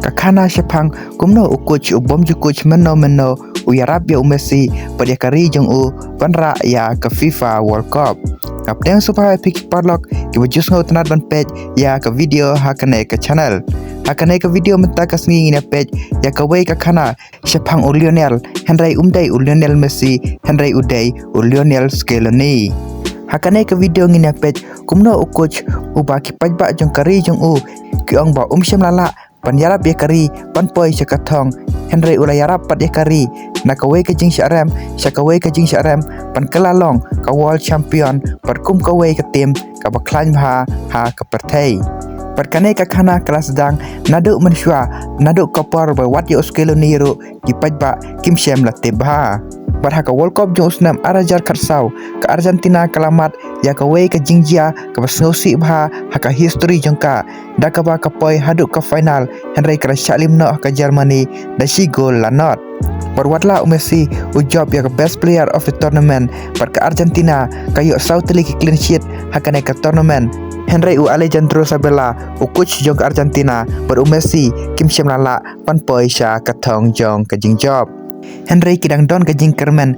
Kakana Shapang kumno ukuch ubom jukuch meno uyarap ya Messi pada kari jong panra ya ke FIFA World Cup. Kapten supaya pik parlok ki bajus ngau tenat ban page ya ke video hakane ke channel. Hakane ke video menta ka sengi ngina page ya ke wei kakana Shapang Lionel Henry umdai Lionel Messi Henry udai Lionel Scaloni. Hakane ke video ngina page kumno ukuch ubaki pajba jong kari jong ki ong ba syam lala pan yarap ya kari pan poi syakatong Henry ula yarap pat ya kari nakawai ke jing syarem syakawai ke jing syarem pan kelalong ka world champion pat kum kawai ke tim ka baklan ha ke pertai pat kane ka khana kelas sedang naduk mensyua naduk kopor wat ya uskelo niru ki pajba kim syam latib ha pat ha ka World Cup jong usnam arajar khatsau ka Argentina kalamat ya kawai ke jingjia ka basngausi bha ha ka history jongka dakaba ka poi haduk ka final Henry kala shalim no ka Germany da si gol lanot perwatla Messi ujob ya ka best player of the tournament pat ka Argentina kayo sautli ki clean sheet hakane ka tournament Henry Alejandro Sabella coach jong ka Argentina per Messi kim syam lala pan poi sha ka thong jong ka jingjob Henry kidang don ke jingkermen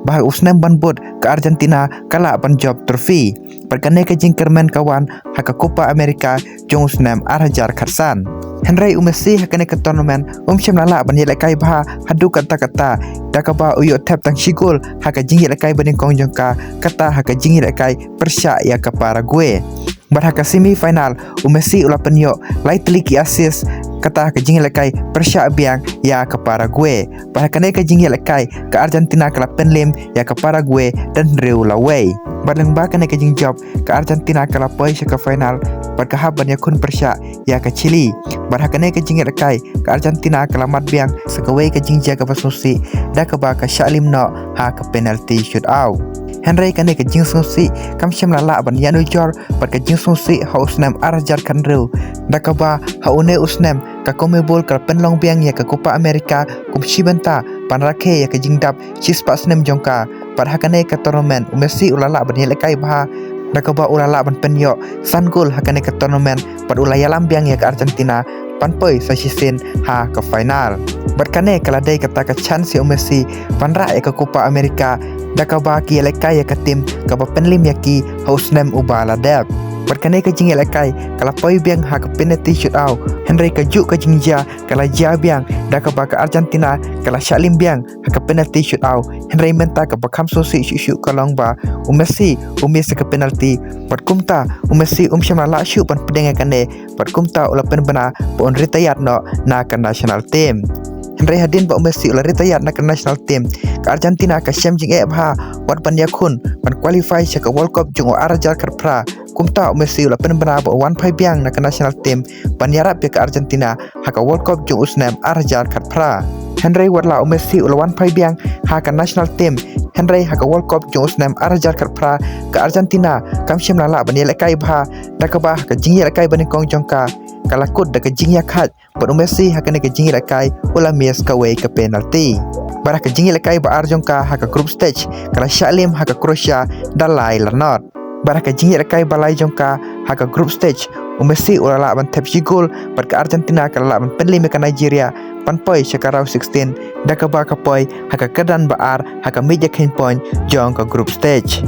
bah usnam ban bot ke Argentina kala ban job trofi perkane ke jingkermen kawan haka Copa America jong usnam arajar kharsan Henry Messi hakane ke tournament syam lala ban yelekai bah hadu kata dakaba uyo tap tang sigol haka jingi lekai baning kong jongka kata haka jingi lekai persya ya ke Paraguay barhaka semi final Messi ula penyo lai teliki assist kata ke jingi lekai persya biang ya ke Paraguay barhakane ke jingi lekai ke Argentina kala penlim ya ke Paraguay dan Reu Laway barleng bakane ke jing job ke Argentina kala poi ke final barkahaban ya kun persya ya ke Chili barhakane ke jingi lekai ke Argentina kala mat biang sekawai ke jing jaga pasusi da ke ba ke Shalim no ha ke penalty shootout Henry kane ke jing susi kam syam lala ban yanu jor pat ke jing susi ha usnam arajar kan reu dakaba ha une usnam ka komebol kal penlong biang ya ke Copa America kum shibenta pan rakhe ya ke jing dap chis pasnem jongka pat hakane ke tournament Messi ulala ban yelekai bah dakaba ulala ban penyo san gol hakane ke tournament pat ulaya lambiang ya ke Argentina panpoi sasisin ha ke final berkane kaladai kata ke chance Messi panra ya ke Copa America dakaba ki lekai ya ke tim ka penlim ya ki hausnem ubala dep berkane ke jing lekai kala poi biang ha ke penalty shootout Henry ke juk ke jingja kala ja biang dakaba ke Argentina kala shalim biang ha ke penalty shootout Henry menta ke bakam sosi shu kalong ba Messi umis ke penalty pat kumta Messi syam la shu pan pedeng kane pat kumta ula pen bana pon retired no na ke national team Henry hadin ba Messi ula retired na ke national team ke Argentina ke syam jing bha wat pan yakun pan qualify sya ke World Cup jong arajar karpra kumta Messi ula pen bana ba wan pai biang na ke national team pan yarap ya ke Argentina ha ke World Cup jong usnam arajar karpra Henry watla Messi ula wan pai biang ha ke national team Henry ha ke World Cup jong usnam arajar karpra ke Argentina kam syam lala ban yelekai bha dakaba ke jing yelekai baning kong jongka kalakut da ke jing yakhat pat Messi ha ke jing yelekai ula mies kawai ke penalty barah ke jing yelekai ba arjongka ha ke group stage kala Shalim ha ke Croatia dalai lanot barah ke jing yelekai balai jongka ha ke group stage Messi ula la ban tap gol pat ke Argentina kala la ban penlim ke Nigeria pan poi sekarau 16 dakaba ka poi ha ke kedan baar ha ke meja ken point jong ke group stage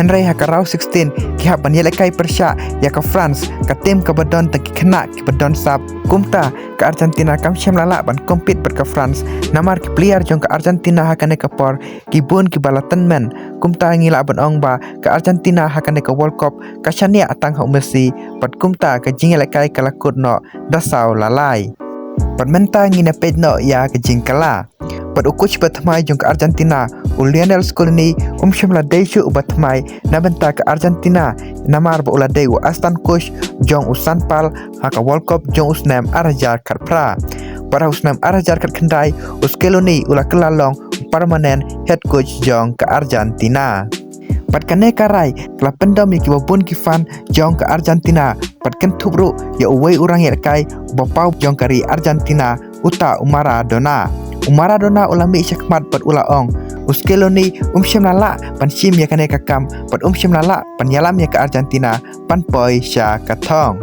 Henry ha ke rau 16 ki ha ban yelekai persya ya ke France ke tim ke badon teki kena ki badon sap kumta ke Argentina kam syam lala ban compete per ke France namar ki player jong ke Argentina ha kane ke por ki bun ki balatan men kumta ngila ban ong ba ke Argentina ha kane ke World Cup ka syania atang ha Messi pat kumta ke jing yelekai kalakut no dasau lalai pat menta ngina page no ya ke jing kala pat ukuch batmai jong ke Argentina Lionel Scaloni syam la deishu batmai na benta ke Argentina namar ba uladai astan coach jong usanpal ha ke World Cup jong usnam arajar karpra para usnam arajar kar khandai Scaloni ula kelalong permanent head coach jong ke Argentina pat kane karai kala pendam ki babun ki fan jong ke Argentina pat ken thubru ya uwei urang yelkai bapau jong kari Argentina uta Maradona ulami syakmat pat ula ong Scaloni syam lala pan sim ya kane kakam pat syam lala pan yalam ya ke Argentina pan poi sya katong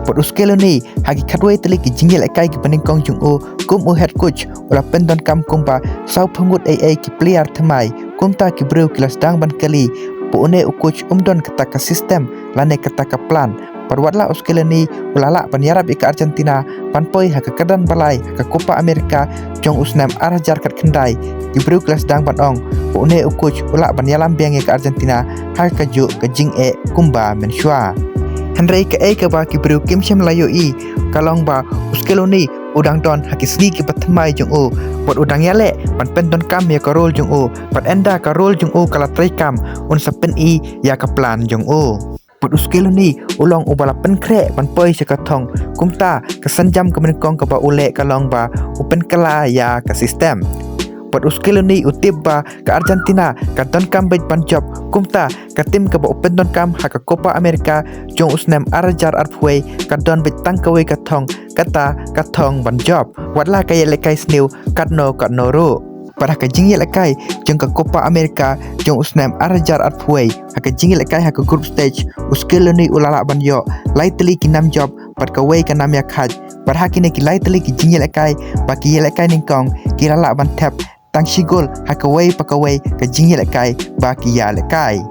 Pot uskelo ni hagi kadwai teli ki jinggil ekai ki peningkong jung u kum u head coach ula pendon kam kumpa sau pengut ai ki player themai kumta ki breu kilas dang ban kali po une u coach umdon ketaka sistem lane ketaka plan parwatla uskelo ni ulala pan yarab ika Argentina panpoi haka kadan balai haka Copa America jong usnam arhajar kat kendai ki breu kilas dang ban ong po une u coach ula ban yalam biang ke Argentina haka ju ke jing e kumba menshua Henry ke ba ki breu kim shem layo i kalong ba uskelo ni udang don haki sni ki patmai jong u pot udang yale pan pendon kam ya karol jong u pat enda karol jong u kala trai kam un sapen i ya ka plan jong u pot uskelo ni ulong ubala pen kre pan poi sekatong kumta kesanjam kemenkong ka ba ule kalong ba upen kala ya ka sistem pot uskelo ni utib ba ke Argentina ka don kam bej pan job kumta ka tim ka ba upen don kam ha ka Copa America jong usnem arjar arpwe ka don bej tangkawe ka thong ban job watla ka yelekai snew katno ru pada ka jinggil ekai jong ka Copa America jong usnem arjar arpwe ha ka jinggil ekai ha ka group stage uskelo ni ulala ban yo laitli ki nam job pat ka wei ka nam ya khaj pada kini ki laitli ki jinggil ekai ba ki yelekai ningkong ki lala ban tap tang sigol hakawai pakawai ke jinggil ekai baki ya lekai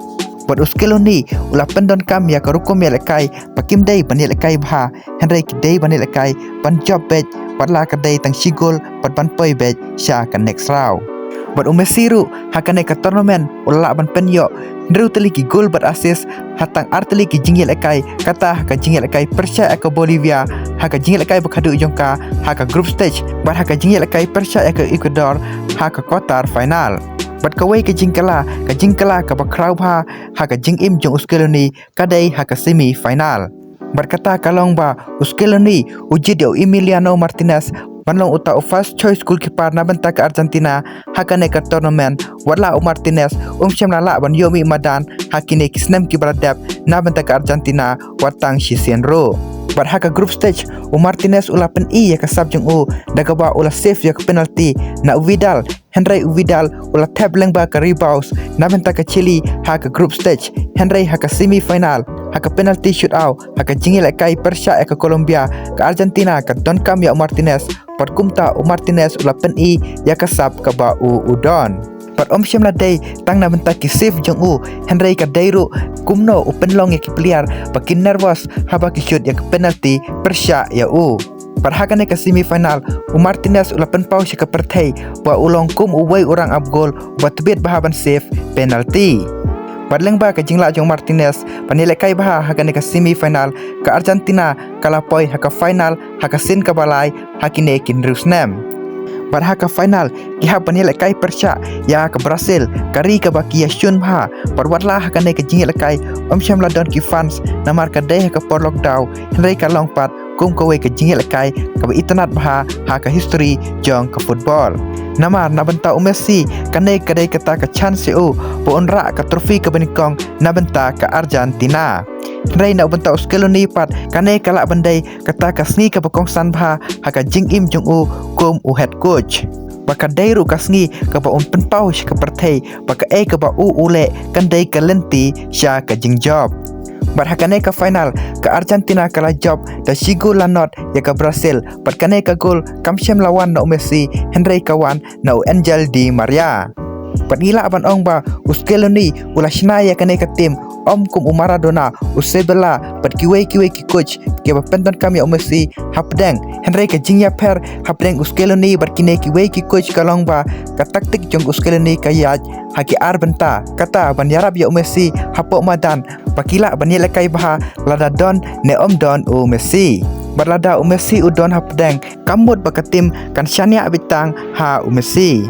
pot uskelo ni ula pendon kam ya karukom ya lekai pakim dei banil ekai bha henry ki dei banil ekai pan job bej patla ka dei tang sigol pat ban poi bej sha ka next round pot umesiru hakane ka tournament ula ban pen yo ndru teli ki gol bat assist hatang arteli ki jinggil ekai kata ka jinggil ekai persya ka Bolivia haka jinggil ekai bakhadu jongka haka group stage bat haka jinggil ekai persya ka Ecuador haka quarter final bat kawai ka jingkala ka bakrau bha haka jingim jong uskelo ni kadai haka semi final berkata kalong ba uskelo ni uji dio Emiliano Martinez panlong uta first choice goalkeeper na benta ke Argentina hakane ka tournament wala Martinez shem la ban yomi madan hakine kisnem ki baradap na benta ke Argentina watang Shisienro bar haka group stage Martinez ula pen i ya ka sabjung u daga ba ula save ya ka penalty na Vidal Henry Vidal ula tap leng ba ka rebounds na benta ke Chile haka group stage Henry haka semi final haka penalty shootout haka jingil ekai persya ka Colombia ka Argentina ka don kam ya Martinez pat kumta Martinez ula pen i ya ka sab ka ba udon pat shem la day tang na benta ki save jong u Henry ka dairu kumno open long ya ki player pakin nervous haba ki shoot ya ka penalty persya ya u pat hakane ka semi final Martinez ula pen pau ka perthai wa ulong kum uwai orang up goal wa tebet bahaban save penalty Padleng ba ka jingla jong Martinez panile kai bah hakane ka semi final ka Argentina kala poi haka final haka sin ka balai hakine kin rusnem bar haka final ki ha panile kai persya ya ka Brazil kari ka baki ya shun bha parwatla hakane ka jingla kai shem la don ki fans namar ka dei haka por lockdown henry ka long pat kum ka wei ka jingla kai ka itanat bha haka history jong ka football namar na benta Messi kane kadai kata ka chance o po onra ka trofi ka benikong na benta ka Argentina Ray na benta uskelo ni pat kane kala bandai kata ka sngi ka bakong san bha haka jing im jong u kum u head coach baka dairu ka sngi ka ba pen pau ka perthai baka ka ba ule kandai ka lenti sha ka jing job Barhakane ka final ka Argentina kala job da sigo lanot ya ka Brazil patkane ka gol kamshem lawan na Messi Henry kawan na Angel Di Maria Panila aban ong ba uskelo ni ula shinaya kane ka tim kum Maradona usebela patkiwe ki coach ke ba penton kami Messi hapdeng Henry ka jingya per hapdeng uskelo ni barkine ki coach kalong ba ka taktik jong uskelo ni kayaj haki arbenta kata ban yarab ya Messi hapo madan pakila banila kai bah lada don ne don Messi berlada Messi udon hapdeng kamut bakatim kan syania bitang ha Messi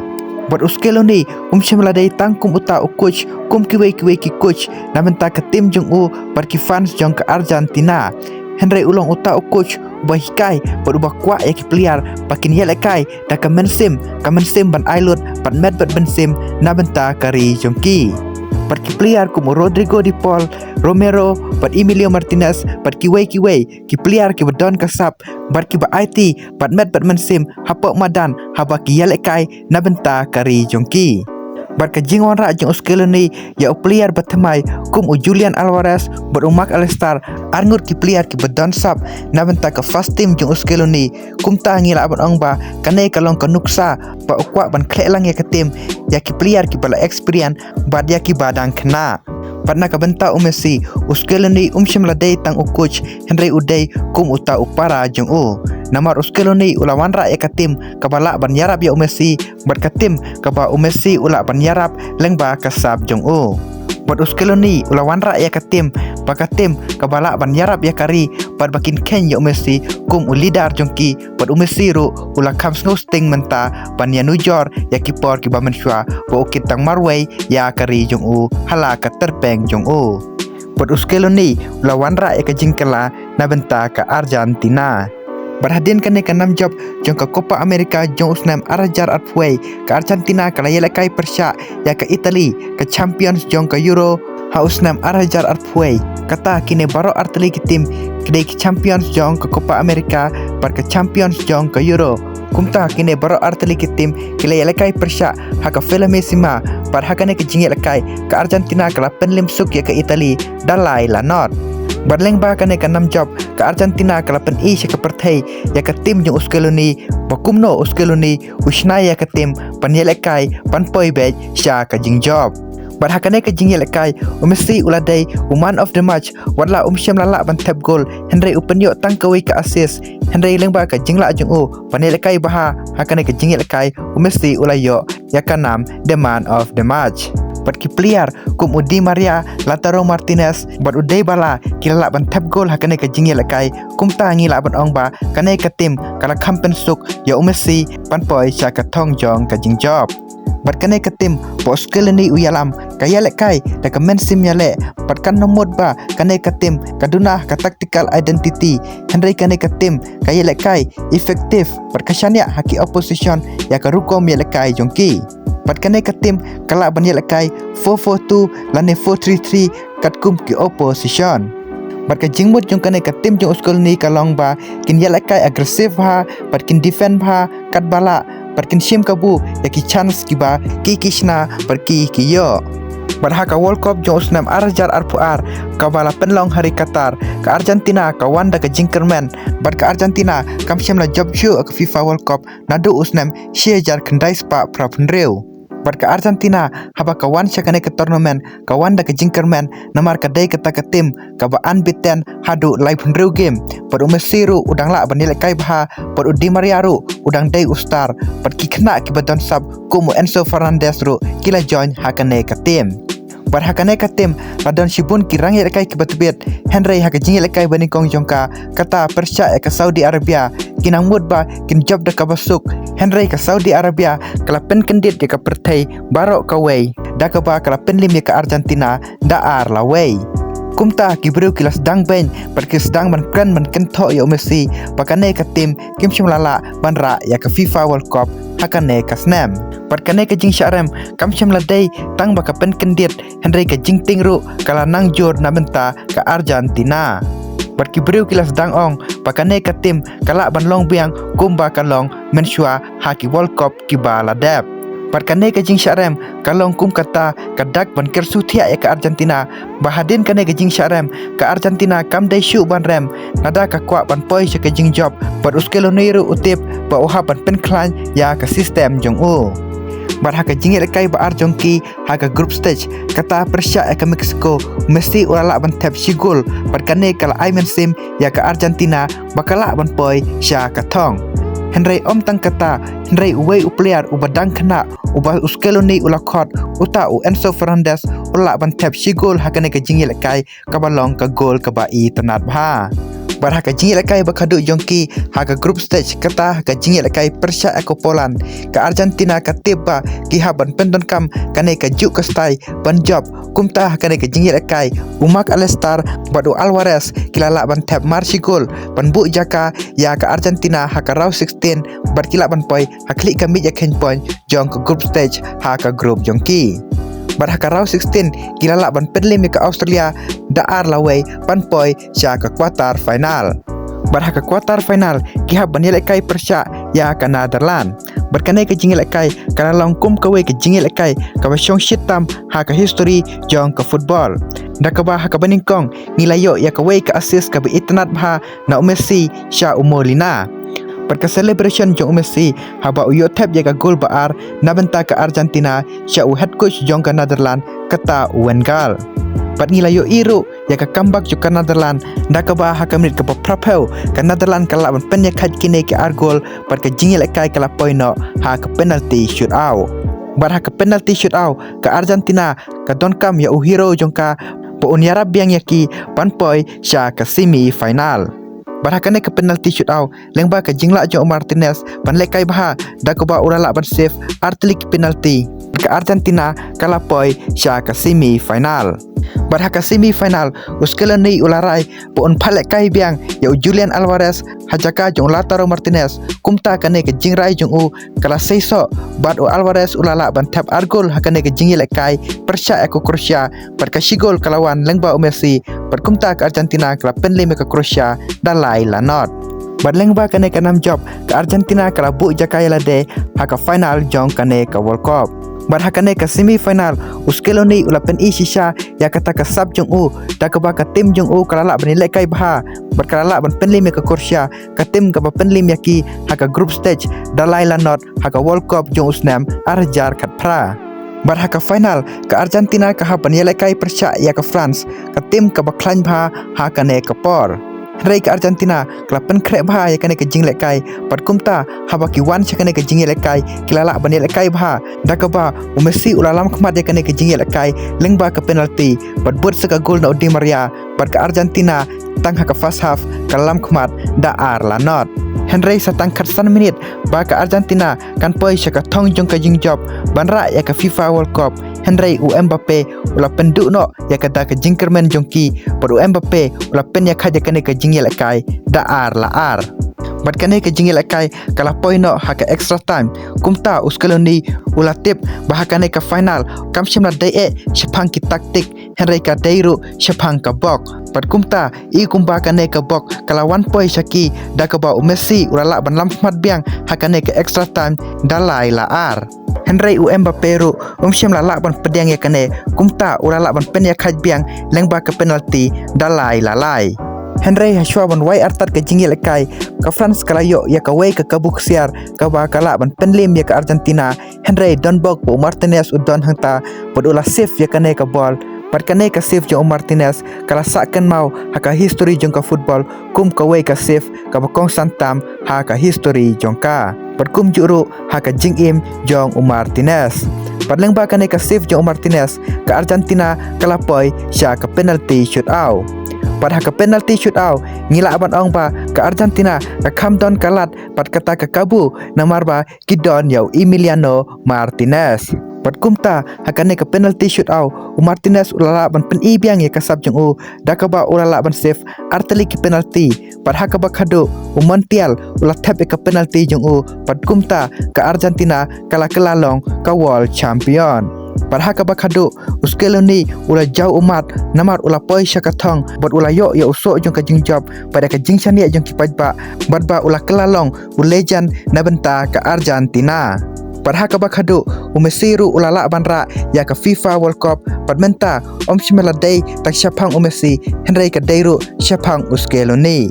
buat uskelo ni shem ladai tangkum uta coach kum kiwe ki coach na menta ka tim jong barki fans jong ka Argentina Henry ulong uta coach bahikai berubah kuat ya ki player pakin yelekai da ka mensim ban ailut pat met bat bensim na benta kari jongki Pat ki player como Rodrigo Di Paul, Romero, pat Emilio Martinez, pat ki player ki badon kasap, pat ki ba IT, pat met pat mensim, hapok madan, haba ki yalekai, nabenta kari jongki. Bat ka jing wan ra jong Uskeloni ya player batamai kum Julian Alvarez bat Mark Allister arngut ki player ki badon sap na benta ka first team jong Uskeloni kum ta ngila ban ong ba kanai kalong ka nuksa ba ukwa ban klelang ya ka team ya ki player ki bala experience bat ya ki badang kena. Patna ka benta Messi Uskeloni shimla day tang coach Henry Uday kum uta upara jong namar Uskeloni ulawan ra ya ka tim ka bala ban yarap ya Messi bat ka tim ka ba Messi ula ban yarap lengba ka sab jong bat Uskeloni ulawan ra ya ka tim ka bala ban yarap ya kari bat bakin ken ya Messi kum ulidar jong ki bat Messi ru ula kam sting menta ban ya nujor ya kipor ki ba menshwa ba ukit tang marway ya kari jong hala ka terpeng jong bat Uskeloni ulawan ra ya ka jingkala na benta ka Argentina. Berhadian kane ka nam job jong ka Copa America jong usnam arajar atway ka Argentina kala yela kai persya ya ka Italy ka champions jong ka Euro ha usnam arajar atway kata kine baro arteli ki tim kidai ki champions jong ka Copa America par ka champions jong ka Euro kumta kine baro arteli ki tim kila yela kai persya ha ka Filmissima par ha kane ka jingel kai ka Argentina kala penlim suk ya ka Italy dalai lanot. Barleng ba kane ka nam job ka Argentina kala pen ka perthai ya ka tim jong Uskeloni bakumno Uskeloni usna ya ka tim panyelekai panpoi bej sha ka jing job. Bar hakane ka jing yelekai Messi uladai man of the match wadla syam lala ban tap goal Henry upenyo tangkawi ka assist Henry lengba ka jingla jong panyelekai baha hakane ka jing yelekai Messi ulayo ya ka nam the man of the match. Bat ki player kum Di Maria Lautaro Martinez bat udai bala kilala ban tap goal hakane ka jingye lakai kum ta ngila ban ong ba kanai ka tim kala kampen suk ya Messi panpoi sha ka thong jong ka jing job. Bat kanai ka tim po Uskeloni uyalam kaya lekai da ka men sim yale bat kan nomod ba kanai ka tim kaduna ka tactical identity Henry kanai ka tim kaya lekai effective bat kasanya haki opposition ya ka rukom ya lekai jongki. Bat kanai ka tim kala ban yelekai 4-4-2 lane 4-3-3 kat kum ki opposition. Bat ka jingmut jong kanai ka tim jong Uskeloni kalong ba kin yelekai agresif ha bat kin defend ha kat bala bat kin shim kabu ya ki chance ki ba ki kishna bat ki yo. Bat ha ka World Cup jong usnam arajar arpuar ka bala penlong hari Qatar ka Argentina ka wanda ka jingkerman bat ka Argentina kam shimla job show ka FIFA World Cup nadu usnam shejar kendai spa prapunreu. Bat ka Argentina haba ka wan syakane ke tournament ka wanda ka jingkerman namar ka day kata ka tim ka ba unbeaten hadu live hundreu game pat Messi ru udang la banile kai baha pat Di Maria ru udang day ustar pat ki kena ki badon sab kumu Enzo Fernandez ru kila join hakane ka tim. Bat hakane ka tim ladon shibun ki rangi lekai ki batbet Henry haka jingi lekai bani kong jongka kata persya ka Saudi Arabia kinang mud ba kin job da ka basuk Henry ka Saudi Arabia kala pen kendit ya ka pertai barok ka way da ka ba kala pen lim ya ka Argentina da ar la way. Kumta ki bru kilas dang ben bat ki sedang ban kren ban kento ya Messi bakane ka tim kim shimlala ban ra ya ka FIFA World Cup hakane ka snam. Bat kane ka jing syarem kam shimla day tang baka pen kendit Henry ka jing tingru kala nang jor na benta ka Argentina. Bat ki bru kilas dang ong bakane ka tim kala ban long biang kumba kalong menshua haki World Cup ki bala dep. Bat kane ka jing syarem kalong kum kata kadak ban kersu thia ya ka Argentina bahadin kane ka jing syarem ka Argentina kam dai shu ban rem nada ka kwa ban poi sha ka jing job bat Uskeloni ru utip ba uha ban pen klan ya ka system jong Bat haka jingit lekai ba arjongki haka group stage kata persya ka Mexico Messi ulala ban tap sigol bat kane kala Ayman sim ya ka Argentina bakala ban poi sha ka thong. Henry om tang kata Henry uwei player ubadang kena uba Uskeloni ulakot uta Enzo Fernandez ula ban tap sigol hakane ka jingit lekai ka balong ka gol ka bai tanat ba. Bar haka jingit lekai bakadu jongki haka group stage kata haka jingit lekai persya ko Poland ka Argentina ka tiba ki haban pendon kam kane ka juk ka stai ban job kumta kane ka jingit lekai Mark Allister badu Alvarez kilala ban tap marsi gol ban bu jaka ya ka Argentina haka round 16 bar kila ban poi hakli ka mid ya ken point jong ka group stage haka group jongki. Bar haka round 16 kilala ban penlim ka Australia daar laway ban poi sya ka quarter final. Bar haka quarter final ki haban yele kai persya ya ka Netherlands. berkanai ke jingil kai kana longkum kawe ke jingil kai ka syong shitam ha ka history jong ka football da ka ba ha ka baningkong nilayo ya kawe ka assist ka itnat bha na Messi sha umolina perka celebration jong Messi haba uyo tap ya ka gol baar na benta ka Argentina sha head coach jong ka Netherlands kata Wengal pat ngilayo iru ya ka comeback jo ka Netherlands da ka ba ha ka menit ka prapel ka Netherlands kala ban pen ya khat kine ke argol pat ka jingil kai kala poino ha ka penalty shootout bar ha ka penalty shootout ka Argentina ka don kam ya hero jong ka po unyara biang yaki panpoi sha ka semi final barhakane ke penalty shootout lengba ka jingla jo Martinez ban lekai bah da ko ba urala ban save artlik penalty ka Argentina kala poi sha ka semi final barhaka semi final uskela nei ularai po on phalek kai biang ya Julian Alvarez hajaka jo Lautaro Martinez kumta kane ke jingrai jong u kala seiso bad o Alvarez ulala ban tap argol hakane ke jingil kai persya eko Croatia barka sigol kalawan lengba Messi berkumta ke Argentina kala penleme ke Croatia dalai lanot badleng ba kane ka nam job ke Argentina kala bu jakai lade haka final jong kane ka World Cup barhakane ka semi final uskelo ni ulapen shisha ya kata ka sab jong u da ka ba ka tim jong u kala la banile kai bah berkala ban penleme ke Croatia ka tim ka ba penlim yaki haka group stage dalai lanot haka World Cup jong usnam arjar khat pra barhaka final ke Argentina ka hapan yelekai persya ya ke France ka tim ka baklan bha ha kane ka por Rei ke Argentina kelapen krek bha ya kane ke jingle kai pat kumta habaki wan chakane ke jingle kai kilala banil kai bha da ka ba Messi ulalam khmat ya kane ke jingle kai lengba ke penalty pat bot saka gol na Di Maria pat ke Argentina tang ha ke first half kalam khmat da ar lanot Henry satang khatsan minit ba ka Argentina kan poi saka thong jong ka jingjob banra ya ka FIFA World Cup Henry u Mbappe ula penduk no ya ka da ka jingkermen jongki par u Mbappe ula pen ya khaja kane ka jingil kai da ar la ar bat kane ka jingil kai kala poi no ha ka extra time kumta uskaloni ula tip bah kane ka final kam shimla dai e shapang ki taktik Henry ka dairu shapang ka bok pat kumta I kumba kane ka bok kala 1 point shaki da ka ba Messi urala ban lam khmat biang hakane ka extra time dalai la ar Henry u Mbappe ru shim la ban pedang ya kane kumta urala ban pen ya khaj biang lengba ka penalty dalai la lai Henry hashwa ban wai artat ka jingil kai ka France kala yo ya ka wai ka kabuk siar ka ba kala ban penlim ya ka Argentina Henry don bok po Martinez u don hangta podula save ya kane ka ball pat kane ka save jong Martinez kala sakkan mau haka history jong ka football kum ka wai ka save ka bakong santam haka history jong ka pat kum juru haka jingim jong Martinez pat leng ba kane ka save jong Martinez ka Argentina kala poi sha ka penalty shootout pat haka penalty shootout ngila aban ong ba ka Argentina ka kamdon kalat pat kata ka kabu namar ba kidon yau Emiliano Martinez pat kumta hakane ka penalty shootout Martinez ulala ban pen biang ya kasab jong u da ka ba ulala ban save arteli ki penalty pat haka ba khado Montiel ula tap ka penalty jong u pat kumta ka Argentina kala kelalong ka world champion pat haka ba khado uskelo ni ula jau umat namar ula poi syakathong bot ula yo ya usok jong ka jingjob pada ka jingsan ya jong ki pajba bat ba ula kelalong u legend na benta ka Argentina Parhaka bakhadu Messi ru ulala banra ya ka FIFA World Cup padmenta shimela day tak syapang Messi Henry ka dayru syapang uskeloni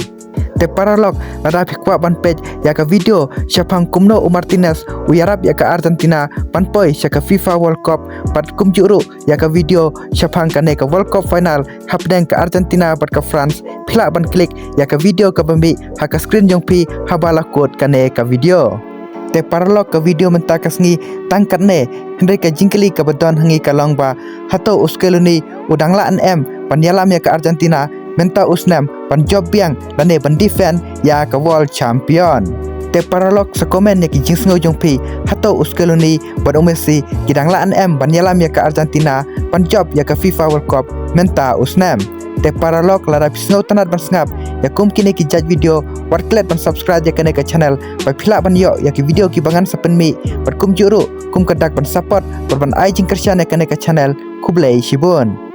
te paralog lada phikwa ban page ya ka video syapang kumno Martinez uyarap ya ka Argentina panpoi sya ka FIFA World Cup pat kumjuru ya ka video syapang kane ka World Cup final hapdeng ka Argentina pat ka France phila ban klik ya ka video ka bambi haka screen jong pi habala code kane ka video te paralog ka video menta kasngi tangkat ne Henry ka jingkeli ka badon hangi ka longba hato uskeluni udangla em panyalam ya ka Argentina menta usnam pan job biang lane ban defend ya ka world champion te paralog sa komen ya ki jingsngo jongpi hato uskeluni bad Messi kidangla em panyalam ya ka Argentina pan job ya ka FIFA World Cup menta usnam te paralog lara pisno tanat ban sngap ya kum kini ki judge video war klet ban subscribe ya kene ka channel ba phila ban yo ya ki video ki bangan sapen mi bar kum juru kum kadak ban support bar ban ai jing kersia ya kene ka channel kublai shibun